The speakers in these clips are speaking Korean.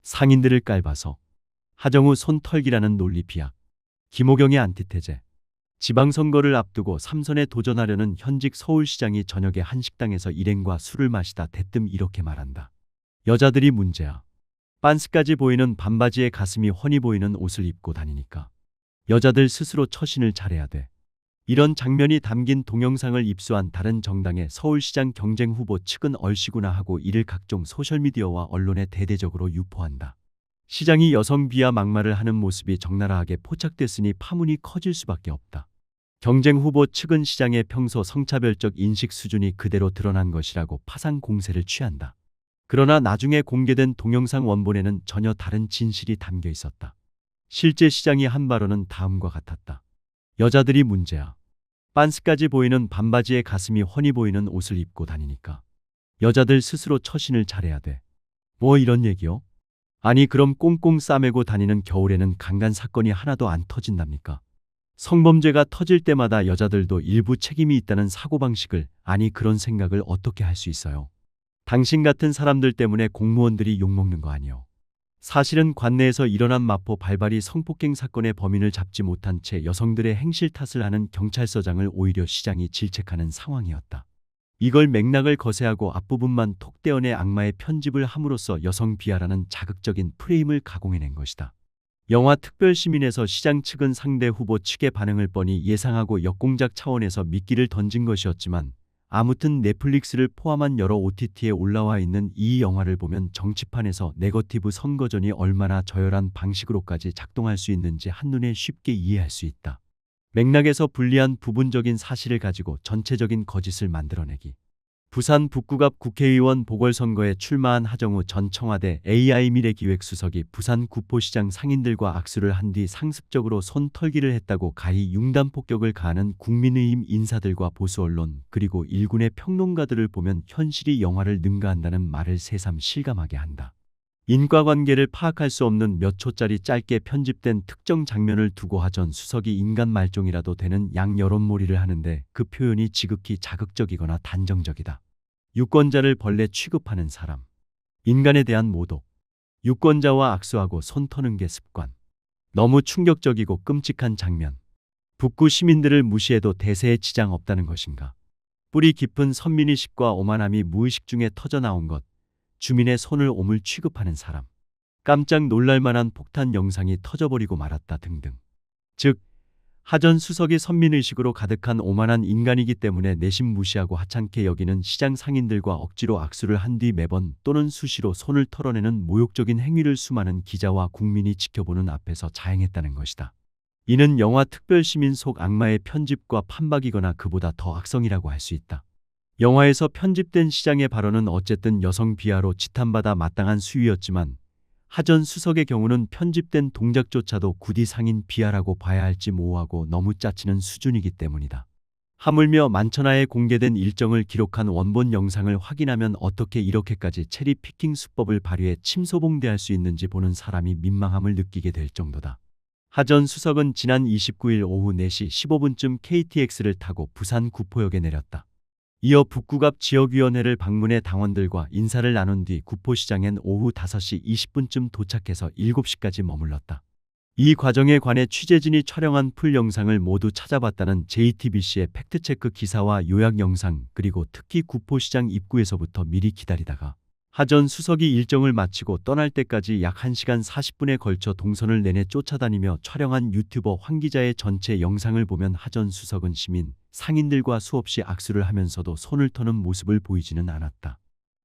상인들을 깔봐서. 하정우 손털기라는 논리 비약. 김호경의 안티테제. 지방선거를 앞두고 3선에 도전하려는 현직 서울시장이 저녁에 한 식당에서 일행과 술을 마시다 대뜸 이렇게 말한다. 여자들이 문제야. 빤스까지 보이는 반바지에 가슴이 훤히 보이는 옷을 입고 다니니까. 여자들 스스로 처신을 잘해야 돼. 이런 장면이 담긴 동영상을 입수한 다른 정당의 서울시장 경쟁 후보 측은 얼씨구나 하고 이를 각종 소셜미디어와 언론에 대대적으로 유포한다. 시장이 여성 비하 막말을 하는 모습이 적나라하게 포착됐으니 파문이 커질 수밖에 없다. 경쟁 후보 측은 시장의 평소 성차별적 인식 수준이 그대로 드러난 것이라고 파상 공세를 취한다. 그러나 나중에 공개된 동영상 원본에는 전혀 다른 진실이 담겨 있었다. 실제 시장이 한 발언은 다음과 같았다. 여자들이 문제야. 빤스까지 보이는 반바지에 가슴이 훤히 보이는 옷을 입고 다니니까. 여자들 스스로 처신을 잘해야 돼. 뭐 이런 얘기요? 아니 그럼 꽁꽁 싸매고 다니는 겨울에는 강간 사건이 하나도 안 터진답니까? 성범죄가 터질 때마다 여자들도 일부 책임이 있다는 사고방식을, 아니 그런 생각을 어떻게 할 수 있어요? 당신 같은 사람들 때문에 공무원들이 욕먹는 거 아니요? 사실은 관내에서 일어난 마포 발발이 성폭행 사건의 범인을 잡지 못한 채 여성들의 행실 탓을 하는 경찰서장을 오히려 시장이 질책하는 상황이었다. 이걸 맥락을 거세하고 앞부분만 톡 떼어내 악마의 편집을 함으로써 여성 비하라는 자극적인 프레임을 가공해낸 것이다. 영화 특별시민에서 시장 측은 상대 후보 측의 반응을 뻔히 예상하고 역공작 차원에서 미끼를 던진 것이었지만 아무튼 넷플릭스를 포함한 여러 OTT에 올라와 있는 이 영화를 보면 정치판에서 네거티브 선거전이 얼마나 저열한 방식으로까지 작동할 수 있는지 한눈에 쉽게 이해할 수 있다. 맥락에서 불리한 부분적인 사실을 가지고 전체적인 거짓을 만들어내기. 부산 북구갑 국회의원 보궐선거에 출마한 하정우 전 청와대 AI미래기획수석이 부산 구포시장 상인들과 악수를 한 뒤 상습적으로 손털기를 했다고 가히 융단폭격을 가하는 국민의힘 인사들과 보수언론 그리고 일군의 평론가들을 보면 현실이 영화를 능가한다는 말을 새삼 실감하게 한다. 인과관계를 파악할 수 없는 몇 초짜리 짧게 편집된 특정 장면을 두고 하 전 수석이 인간 말종이라도 되는 양여론몰이를 하는데 그 표현이 지극히 자극적이거나 단정적이다. 유권자를 벌레 취급하는 사람. 인간에 대한 모독. 유권자와 악수하고 손 터는 게 습관. 너무 충격적이고 끔찍한 장면. 북구 시민들을 무시해도 대세에 지장 없다는 것인가. 뿌리 깊은 선민의식과 오만함이 무의식 중에 터져나온 것. 주민의 손을 오물 취급하는 사람. 깜짝 놀랄만한 폭탄 영상이 터져버리고 말았다 등등. 즉, 하전 수석이 선민의식으로 가득한 오만한 인간이기 때문에 내심 무시하고 하찮게 여기는 시장 상인들과 억지로 악수를 한 뒤 매번 또는 수시로 손을 털어내는 모욕적인 행위를 수많은 기자와 국민이 지켜보는 앞에서 자행했다는 것이다. 이는 영화 특별시민 속 악마의 편집과 판박이거나 그보다 더 악성이라고 할 수 있다. 영화에서 편집된 시장의 발언은 어쨌든 여성 비하로 지탄받아 마땅한 수위였지만 하전 수석의 경우는 편집된 동작조차도 구디 상인 비하라고 봐야 할지 모호하고 너무 짜치는 수준이기 때문이다. 하물며 만천하에 공개된 일정을 기록한 원본 영상을 확인하면 어떻게 이렇게까지 체리피킹 수법을 발휘해 침소봉대할 수 있는지 보는 사람이 민망함을 느끼게 될 정도다. 하전 수석은 지난 29일 오후 4시 15분쯤 KTX를 타고 부산 구포역에 내렸다. 이어 북구갑 지역위원회를 방문해 당원들과 인사를 나눈 뒤 구포시장엔 오후 5시 20분쯤 도착해서 7시까지 머물렀다. 이 과정에 관해 취재진이 촬영한 풀 영상을 모두 찾아봤다는 JTBC의 팩트체크 기사와 요약 영상 그리고 특히 구포시장 입구에서부터 미리 기다리다가 하전 수석이 일정을 마치고 떠날 때까지 약 1시간 40분에 걸쳐 동선을 내내 쫓아다니며 촬영한 유튜버 황 기자의 전체 영상을 보면 하전 수석은 시민, 상인들과 수없이 악수를 하면서도 손을 터는 모습을 보이지는 않았다.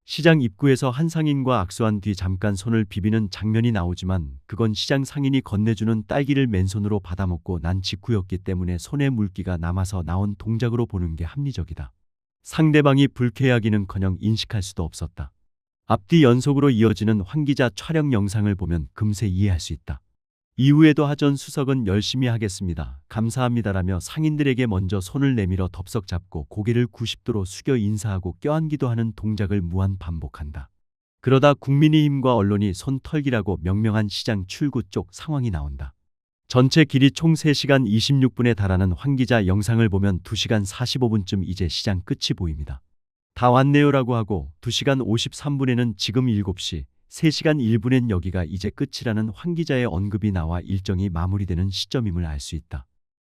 시장 입구에서 한 상인과 악수한 뒤 잠깐 손을 비비는 장면이 나오지만 그건 시장 상인이 건네주는 딸기를 맨손으로 받아먹고 난 직후였기 때문에 손에 물기가 남아서 나온 동작으로 보는 게 합리적이다. 상대방이 불쾌하기는커녕 인식할 수도 없었다. 앞뒤 연속으로 이어지는 황 기자 촬영 영상을 보면 금세 이해할 수 있다. 이후에도 하전 수석은 열심히 하겠습니다. 감사합니다라며 상인들에게 먼저 손을 내밀어 덥석 잡고 고개를 90도로 숙여 인사하고 껴안기도 하는 동작을 무한 반복한다. 그러다 국민의힘과 언론이 손 털기라고 명명한 시장 출구 쪽 상황이 나온다. 전체 길이 총 3시간 26분에 달하는 황 기자 영상을 보면 2시간 45분쯤 이제 시장 끝이 보입니다. 다 왔네요라고 하고 2시간 53분에는 지금 7시, 3시간 1분엔 여기가 이제 끝이라는 황 기자의 언급이 나와 일정이 마무리되는 시점임을 알 수 있다.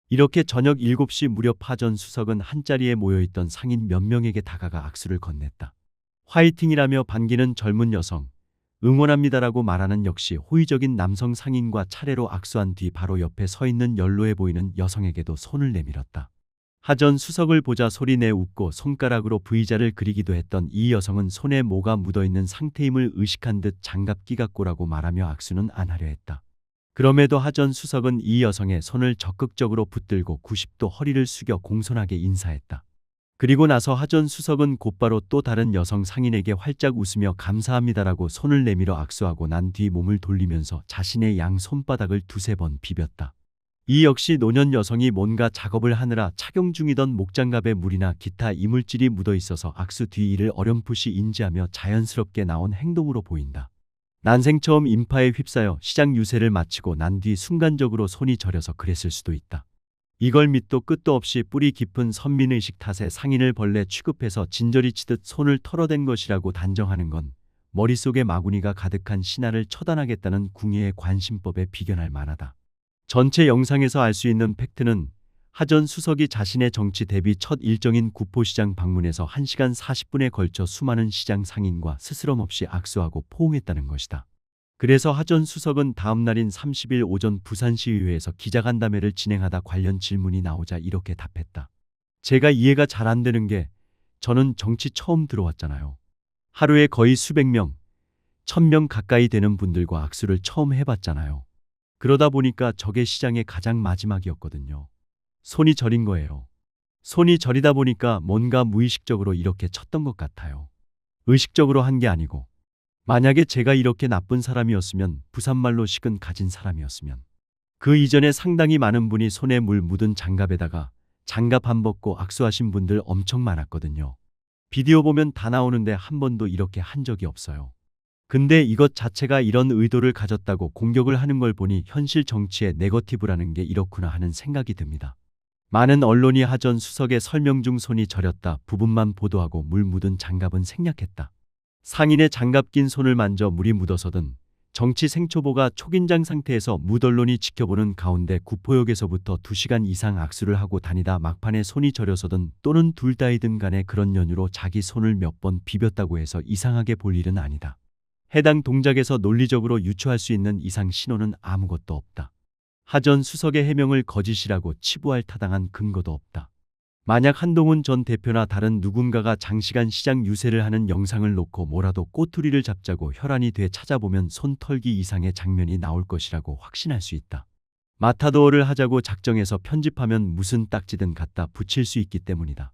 이렇게 저녁 7시 무렵 하 전 수석은 한자리에 모여있던 상인 몇 명에게 다가가 악수를 건넸다. 화이팅이라며 반기는 젊은 여성, 응원합니다라고 말하는 역시 호의적인 남성 상인과 차례로 악수한 뒤 바로 옆에 서 있는 연로해 보이는 여성에게도 손을 내밀었다. 하 전 수석을 보자 소리내 웃고 손가락으로 V자를 그리기도 했던 이 여성은 손에 뭐가 묻어있는 상태임을 의식한 듯 장갑 끼갖고라고 말하며 악수는 안 하려 했다. 그럼에도 하 전 수석은 이 여성의 손을 적극적으로 붙들고 90도 허리를 숙여 공손하게 인사했다. 그리고 나서 하 전 수석은 곧바로 또 다른 여성 상인에게 활짝 웃으며 감사합니다라고 손을 내밀어 악수하고 난 뒤 몸을 돌리면서 자신의 양 손바닥을 두세 번 비볐다. 이 역시 노년 여성이 뭔가 작업을 하느라 착용 중이던 목장갑에 물이나 기타 이물질이 묻어 있어서 악수 뒤 일을 어렴풋이 인지하며 자연스럽게 나온 행동으로 보인다. 난생 처음 인파에 휩싸여 시장 유세를 마치고 난 뒤 순간적으로 손이 저려서 그랬을 수도 있다. 이걸 밑도 끝도 없이 뿌리 깊은 선민의식 탓에 상인을 벌레 취급해서 진저리 치듯 손을 털어댄 것이라고 단정하는 건 머릿속에 마구니가 가득한 신하를 처단하겠다는 궁예의 관심법에 비견할 만하다. 전체 영상에서 알 수 있는 팩트는 하 전 수석이 자신의 정치 데뷔 첫 일정인 구포시장 방문에서 1시간 40분에 걸쳐 수많은 시장 상인과 스스럼 없이 악수하고 포옹했다는 것이다. 그래서 하 전 수석은 다음 날인 30일 오전 부산시의회에서 기자간담회를 진행하다 관련 질문이 나오자 이렇게 답했다. 제가 이해가 잘 안 되는 게 저는 정치 처음 들어왔잖아요. 하루에 거의 수백 명, 1000명 가까이 되는 분들과 악수를 처음 해봤잖아요. 그러다 보니까 저게 시장의 가장 마지막이었거든요. 손이 저린 거예요. 손이 저리다 보니까 뭔가 무의식적으로 이렇게 쳤던 것 같아요. 의식적으로 한 게 아니고. 만약에 제가 이렇게 나쁜 사람이었으면, 부산말로 식은 가진 사람이었으면 그 이전에 상당히 많은 분이 손에 물 묻은 장갑에다가 장갑 안 벗고 악수하신 분들 엄청 많았거든요. 비디오 보면 다 나오는데 한 번도 이렇게 한 적이 없어요. 근데 이것 자체가 이런 의도를 가졌다고 공격을 하는 걸 보니 현실 정치의 네거티브라는 게 이렇구나 하는 생각이 듭니다. 많은 언론이 하 전 수석의 설명 중 손이 저렸다 부분만 보도하고 물 묻은 장갑은 생략했다. 상인의 장갑 낀 손을 만져 물이 묻어서든 정치 생초보가 초긴장 상태에서 무언론이 지켜보는 가운데 구포역에서부터 2시간 이상 악수를 하고 다니다 막판에 손이 저려서든 또는 둘 다이든 간에 그런 연유로 자기 손을 몇 번 비볐다고 해서 이상하게 볼 일은 아니다. 해당 동작에서 논리적으로 유추할 수 있는 이상 신호는 아무것도 없다. 하 전 수석의 해명을 거짓이라고 치부할 타당한 근거도 없다. 만약 한동훈 전 대표나 다른 누군가가 장시간 시장 유세를 하는 영상을 놓고 뭐라도 꼬투리를 잡자고 혈안이 돼 찾아보면 손 털기 이상의 장면이 나올 것이라고 확신할 수 있다. 마타도어를 하자고 작정해서 편집하면 무슨 딱지든 갖다 붙일 수 있기 때문이다.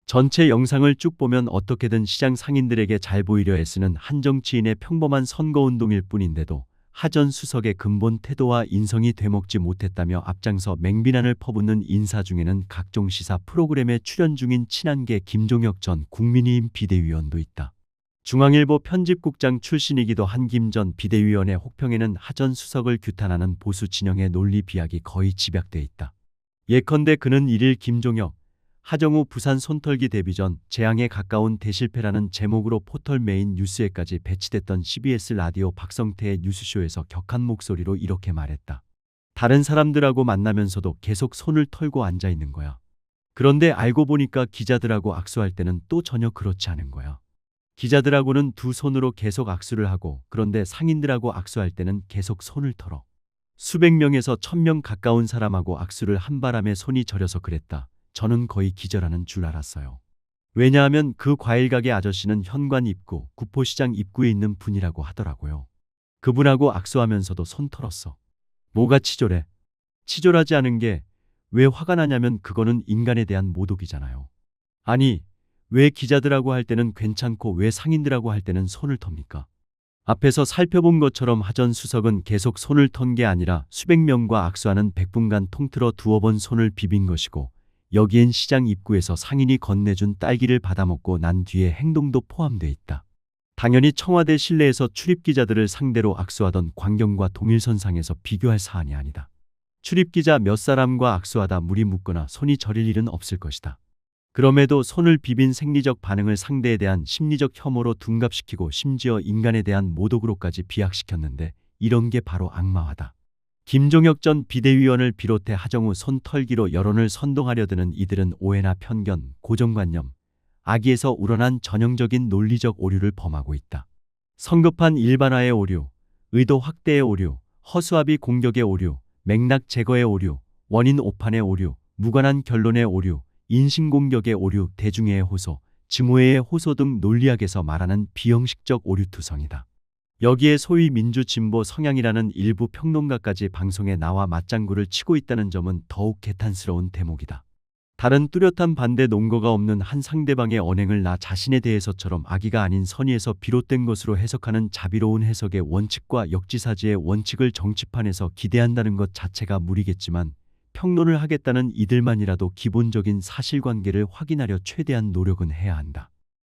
전체 영상을 쭉 보면 어떻게든 시장 상인들에게 잘 보이려 애쓰는 한 정치인의 평범한 선거운동일 뿐인데도 하 전 수석의 근본 태도와 인성이 되먹지 못했다며 앞장서 맹비난을 퍼붓는 인사 중에는 각종 시사 프로그램에 출연 중인 친한계 김종혁 전 국민의힘 비대위원도 있다. 중앙일보 편집국장 출신이기도 한 김 전 비대위원의 혹평에는 하 전 수석을 규탄하는 보수 진영의 논리 비약이 거의 집약돼 있다. 예컨대 그는 1일 김종혁, 하정우 부산 손털기 데뷔 전 재앙에 가까운 대실패라는 제목으로 포털 메인 뉴스에까지 배치됐던 CBS 라디오 박성태의 뉴스쇼에서 격한 목소리로 이렇게 말했다. 다른 사람들하고 만나면서도 계속 손을 털고 앉아 있는 거야. 그런데 알고 보니까 기자들하고 악수할 때는 또 전혀 그렇지 않은 거야. 기자들하고는 두 손으로 계속 악수를 하고 그런데 상인들하고 악수할 때는 계속 손을 털어. 수백 명에서 1000명 가까운 사람하고 악수를 한 바람에 손이 저려서 그랬다. 저는 거의 기절하는 줄 알았어요. 왜냐하면 그 과일가게 아저씨는 현관 입구, 구포시장 입구에 있는 분이라고 하더라고요. 그분하고 악수하면서도 손 털었어. 뭐가 치졸해? 치졸하지 않은 게 왜 화가 나냐면 그거는 인간에 대한 모독이잖아요. 아니, 왜 기자들하고 할 때는 괜찮고 왜 상인들하고 할 때는 손을 텁니까? 앞에서 살펴본 것처럼 하 전 수석은 계속 손을 턴 게 아니라 수백 명과 악수하는 100분간 통틀어 두어 번 손을 비빈 것이고 여기엔 시장 입구에서 상인이 건네준 딸기를 받아먹고 난 뒤의 행동도 포함돼 있다. 당연히 청와대 실내에서 출입기자들을 상대로 악수하던 광경과 동일선상에서 비교할 사안이 아니다. 출입기자 몇 사람과 악수하다 물이 묻거나 손이 저릴 일은 없을 것이다. 그럼에도 손을 비빈 생리적 반응을 상대에 대한 심리적 혐오로 둔갑시키고 심지어 인간에 대한 모독으로까지 비약시켰는데 이런 게 바로 악마화다. 김종혁 전 비대위원을 비롯해 하정우 손 털기로 여론을 선동하려 드는 이들은 오해나 편견, 고정관념, 악의에서 우러난 전형적인 논리적 오류를 범하고 있다. 성급한 일반화의 오류, 의도 확대의 오류, 허수아비 공격의 오류, 맥락 제거의 오류, 원인 오판의 오류, 무관한 결론의 오류, 인신공격의 오류, 대중애의 호소, 증오의 호소 등 논리학에서 말하는 비형식적 오류투성이다. 여기에 소위 민주진보 성향이라는 일부 평론가까지 방송에 나와 맞장구를 치고 있다는 점은 더욱 개탄스러운 대목이다. 다른 뚜렷한 반대 논거가 없는 한 상대방의 언행을 나 자신에 대해서처럼 악의가 아닌 선의에서 비롯된 것으로 해석하는 자비로운 해석의 원칙과 역지사지의 원칙을 정치판에서 기대한다는 것 자체가 무리겠지만 평론을 하겠다는 이들만이라도 기본적인 사실관계를 확인하려 최대한 노력은 해야 한다.